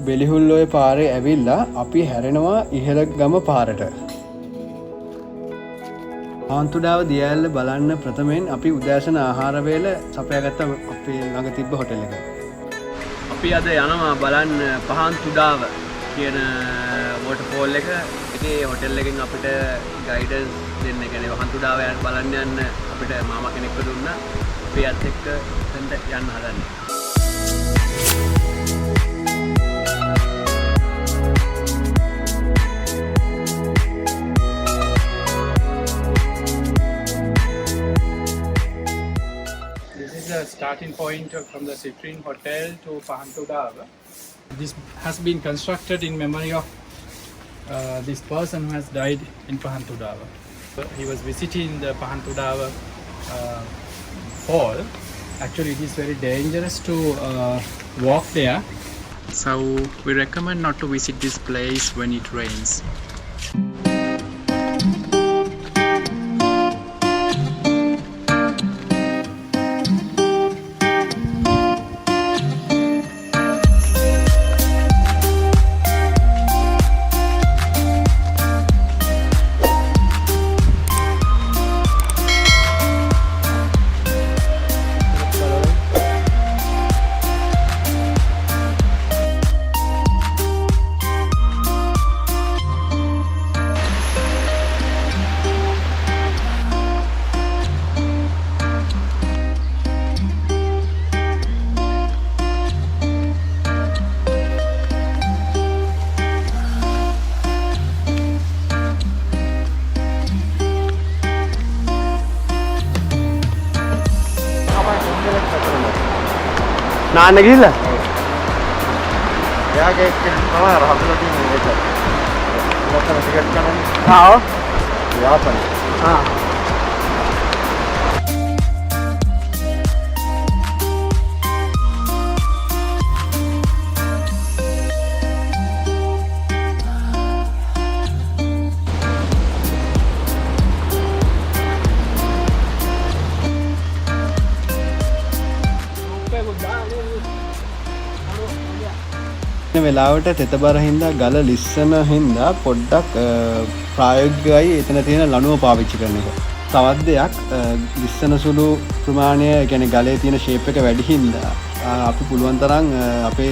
බෙලිහුල්ලෝය පාරේ ඇවිල්ලා අපි හැරෙනවා ඉහළ ගම පාරට. පාහන්තුඩාව දියඇල්ල බලන්න ප්‍රථමයෙන් අපි උදෑසන ආහාර වේල සපයාගත්ත අපේ ළඟ තිබ්බ හොටෙල් එක. අපි අද යනවා බලන්න පහන්තුඩාව කියන වෝටර්ෆෝල් එක. ඒකේ හොටෙල් එකෙන් අපිට ගයිඩන්ස් දෙන්න කියන්නේ පහන්තුඩාව බලන්න යන්න අපිට මාමා කෙනෙක්ව දුන්නා. අපි අත් එක්ක එතනට යන්න හදන්නේ. The starting point from the Citrine Hotel to PAHANTHUDAWA. This has been constructed in memory of this person who has died in PAHANTHUDAWA. He was visiting the PAHANTHUDAWA fall. Actually, it is very dangerous to walk there. So we recommend not to visit this place when it rains. නාන්න ගිහිල්ලා? එයාගේ එක්කෙනෙක් තමයි අර හදලා තියෙන එක. ලොකම ticket ගන්න. ආ ඔව්. යාපනයේ. ආ. වෙලාවට තෙතබර හින්දා ගල ලිස්සන හින්දා පොඩ්ඩක් ප්‍රායෝගිකවයි එතන තියෙන ලණුව පාවිච්චි කරන එක. තවත් දෙයක් ලිස්සන සුළු ප්‍රමාණය කියන්නේ ගලේ තියෙන ෂේප් එක වැඩි හින්දා අපි පුළුවන් තරම් අපේ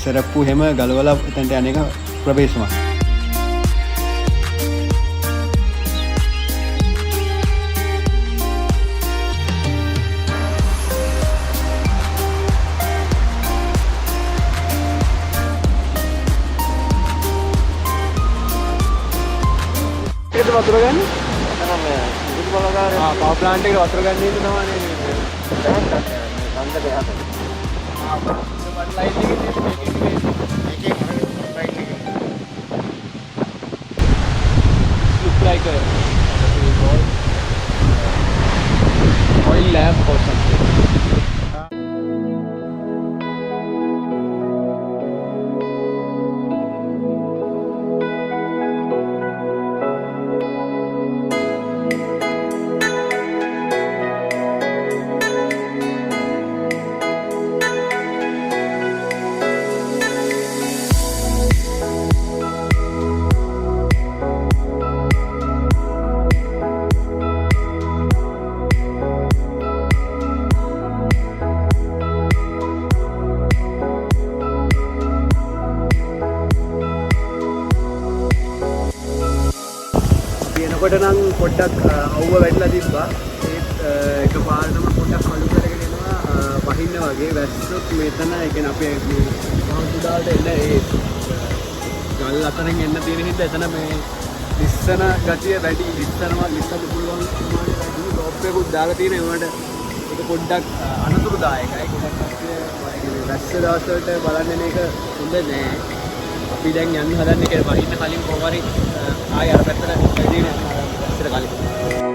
සෙරප්පු හැම ගලවලා එතනට යන එක ප්‍රවේශමයි. වතුර ගන්න? එතන මේ ඉදිරි බලකාරය. පවර් ප්ලාන්ට් එකට වතුර ගන්න ඉන්න තමයි නේ. ගන්න දෙයක්. බඩ් ලයින් එකේ තියෙන මේකේ ලයින් එකේ. look like a oil lamp or something. එනකොට නම් පොඩ්ඩක් අවුව වැඩිලා තිබ්බා. ඒත් එකපාරටම පොඩ්ඩක් අලු කරගෙන එනවා වහින්න වගේ වැස්සොත් මෙතන ඒ කියන්නේ අපේ මේ පහන්තුඩාවට එන්න ඒ ගල් අතරින් එන්න තියෙන හින්දා එතන මේ ලිස්සන ගතිය වැඩි ලිස්සන්න පුළුවන් ප්‍රමාණය වැඩි ඩ්‍රොප් එකකුත් දාලා තියෙන ඒවට ඒක පොඩ්ඩක් අනතුරුදායකයි. වැස්ස දවස්වලට බලන්න එන එක හොඳ නෑ. අපි දැන් යන්න හදන්නේ කියලා වහින්න කලින් කොහොම හරි ආයෙ අර පැත්තට වැඩි වෙන වැස්සට කලින්